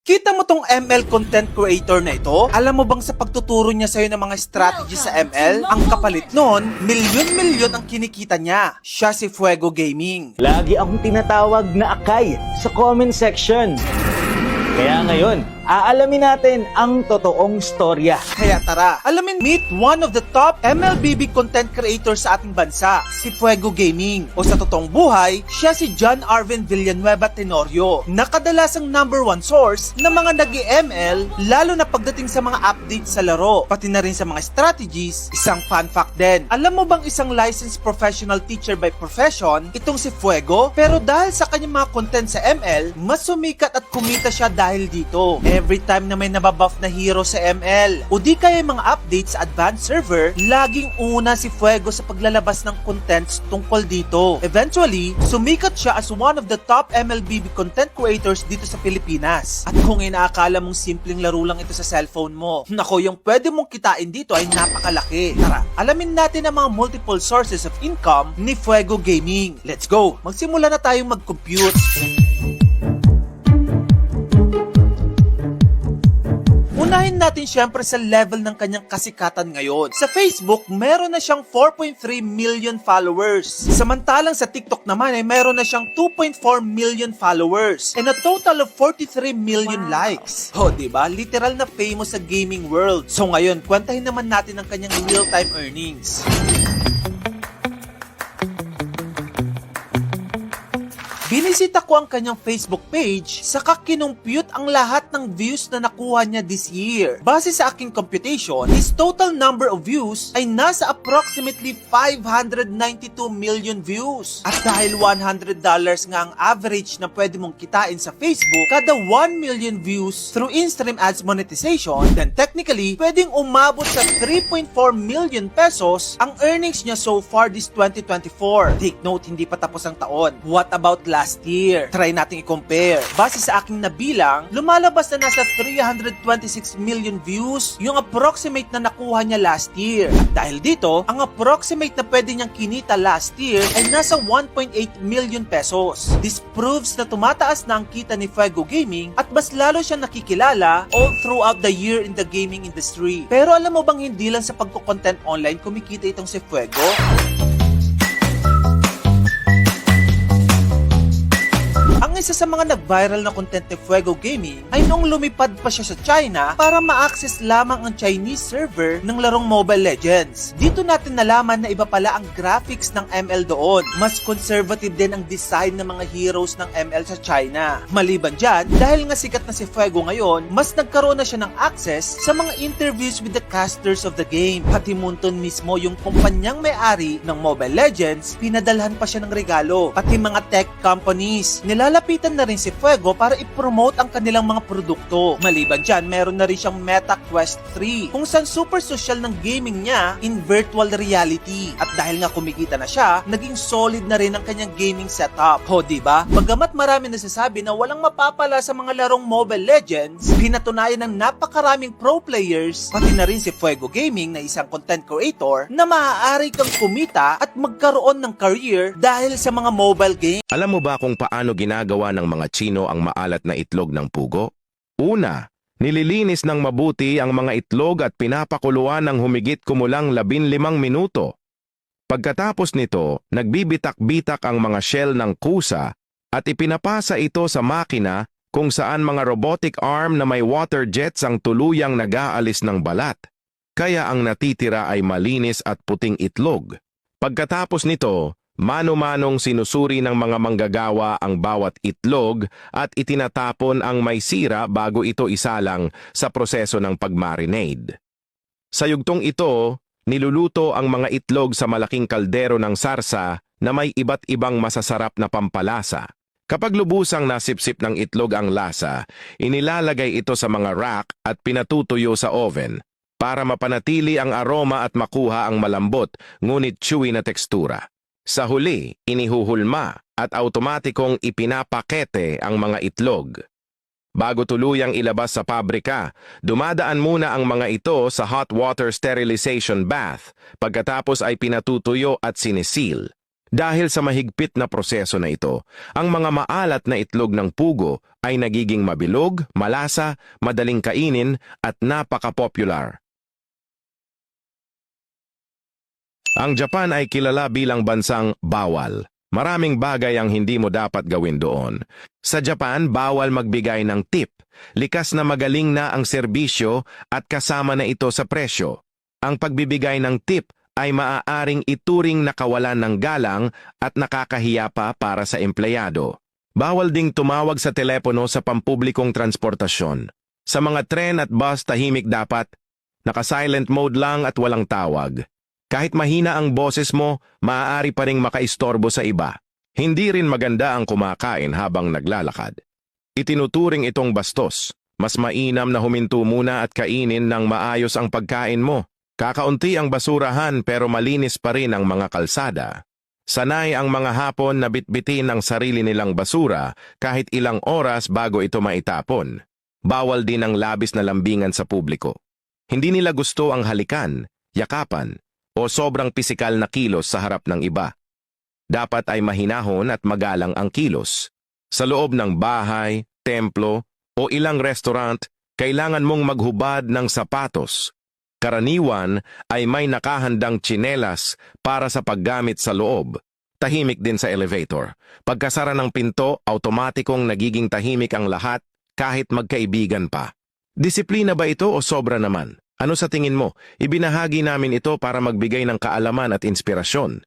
Kita mo tong ML content creator na ito? Alam mo bang sa pagtuturo niya sa'yo ng mga strategy sa ML, ang kapalit nun, milyon-milyon ang kinikita niya. Siya si Fuego Gaming. Lagi akong tinatawag na Akay sa comment section. Kaya ngayon, aalamin natin ang totoong storya. Kaya tara, alamin meet one of the top MLBB content creators sa ating bansa, si Fuego Gaming. O sa totoong buhay, siya si John Arvin Villanueva Tenorio, na kadalasang #1 source ng mga nag-ML, lalo na pagdating sa mga updates sa laro, pati na rin sa mga strategies. Isang fun fact din, alam mo bang isang licensed professional teacher by profession itong si Fuego? Pero dahil sa kanyang mga content sa ML, mas sumikat at kumita siya dahil dito. Every time na may nababuff na hero sa ML o di kaya mga updates sa advanced server, laging una si Fuego sa paglalabas ng contents tungkol dito. Eventually, sumikat siya as one of the top MLBB content creators dito sa Pilipinas. At kung inaakala mong simpleng laro lang ito sa cellphone mo, nako, yung pwede mong kitain dito ay napakalaki. Tara, alamin natin ang mga multiple sources of income ni Fuego Gaming. Let's go! Magsimula na tayong mag-compute. Unahin natin syempre sa level ng kanyang kasikatan ngayon. Sa Facebook, meron na siyang 4.3 million followers. Samantalang sa TikTok naman ay meron na siyang 2.4 million followers and a total of 43 million likes. Oh, diba? Literal na famous sa gaming world. So ngayon, kwantahin naman natin ang kanyang real-time earnings. Binisita ko ang kanyang Facebook page, saka kinumpute ang lahat ng views na nakuha niya this year. Base sa aking computation, his total number of views ay nasa approximately 592 million views. At dahil $100 nga ang average na pwede mong kitain sa Facebook kada 1 million views through in-stream ads monetization, then technically, pwedeng umabot sa 3.4 million pesos ang earnings niya so far this 2024. Take note, hindi pa tapos ang taon. What about last year? Try nating i-compare. Base sa aking nabilang, lumalabas na nasa 326 million views yung approximate na nakuha niya last year. At dahil dito, ang approximate na pwede niyang kinita last year ay nasa 1.8 million pesos. This proves na tumataas na ang kita ni Fuego Gaming at mas lalo siyang nakikilala all throughout the year in the gaming industry. Pero alam mo bang hindi lang sa pagko-content online kumikita itong si Fuego? Ang isa sa mga nag-viral na content ni Fuego Gaming ay noong lumipad pa siya sa China para ma-access lamang ang Chinese server ng larong Mobile Legends. Dito natin nalaman na iba pala ang graphics ng ML doon. Mas conservative din ang design ng mga heroes ng ML sa China. Maliban dyan, dahil nga sikat na si Fuego ngayon, mas nagkaroon na siya ng access sa mga interviews with the casters of the game. Pati Munton mismo, yung kumpanyang may-ari ng Mobile Legends, pinadalhan pa siya ng regalo. Pati mga tech companies, nilalapitan na rin si Fuego para i-promote ang kanilang mga produkto. Maliban dyan, meron na rin siyang Meta Quest 3 kung saan super social ng gaming niya in virtual reality. At dahil nga kumikita na siya, naging solid na rin ang kanyang gaming setup. Ho, diba? Bagamat marami nasasabi na walang mapapala sa mga larong Mobile Legends, pinatunayan ng napakaraming pro players, pati na rin si Fuego Gaming na isang content creator na maaari kang kumita at magkaroon ng career dahil sa mga mobile games. Alam mo ba kung paano ginagawa ng mga Tsino ang maalat na itlog ng pugo? Una, nililinis ng mabuti ang mga itlog at pinapakuluan ng humigit kumulang 15 minuto. Pagkatapos nito, nagbibitak-bitak ang mga shell ng kusa at ipinapasa ito sa makina kung saan mga robotic arm na may water jets ang tuluyang nag-aalis ng balat. Kaya ang natitira ay malinis at puting itlog. Pagkatapos nito, mano-manong sinusuri ng mga manggagawa ang bawat itlog at itinatapon ang may sira bago ito isalang sa proseso ng pagmarinade. Sa yugtong ito, niluluto ang mga itlog sa malaking kaldero ng sarsa na may iba't ibang masasarap na pampalasa. Kapag lubusang nasipsip ng itlog ang lasa, inilalagay ito sa mga rack at pinatutuyo sa oven para mapanatili ang aroma at makuha ang malambot ngunit chewy na tekstura. Sa huli, inihuhulma at automatikong ipinapakete ang mga itlog. Bago tuluyang ilabas sa pabrika, dumadaan muna ang mga ito sa hot water sterilization bath, pagkatapos ay pinatutuyo at sinisil. Dahil sa mahigpit na proseso na ito, ang mga maalat na itlog ng pugo ay nagiging mabilog, malasa, madaling kainin at napaka-popular. Ang Japan ay kilala bilang bansang bawal. Maraming bagay ang hindi mo dapat gawin doon. Sa Japan, bawal magbigay ng tip. Likas na magaling na ang serbisyo at kasama na ito sa presyo. Ang pagbibigay ng tip ay maaaring ituring na kawalan ng galang at nakakahiya pa para sa empleyado. Bawal ding tumawag sa telepono sa pampublikong transportasyon. Sa mga tren at bus, tahimik dapat. Naka-silent mode lang at walang tawag. Kahit mahina ang boses mo, maaari pa ring makaistorbo sa iba. Hindi rin maganda ang kumakain habang naglalakad. Itinuturing itong bastos. Mas mainam na huminto muna at kainin ng maayos ang pagkain mo. Kakaunti ang basurahan pero malinis pa rin ang mga kalsada. Sanay ang mga Hapon na bitbitin ang sarili nilang basura kahit ilang oras bago ito maitapon. Bawal din ang labis na lambingan sa publiko. Hindi nila gusto ang halikan, yakapan, o sobrang pisikal na kilos sa harap ng iba. Dapat ay mahinahon at magalang ang kilos. Sa loob ng bahay, templo, o ilang restaurant, kailangan mong maghubad ng sapatos. Karaniwan ay may nakahandang tsinelas para sa paggamit sa loob. Tahimik din sa elevator. Pagkasara ng pinto, automatikong nagiging tahimik ang lahat kahit magkaibigan pa. Disiplina ba ito o sobra naman? Ano sa tingin mo? Ibinahagi namin ito para magbigay ng kaalaman at inspirasyon.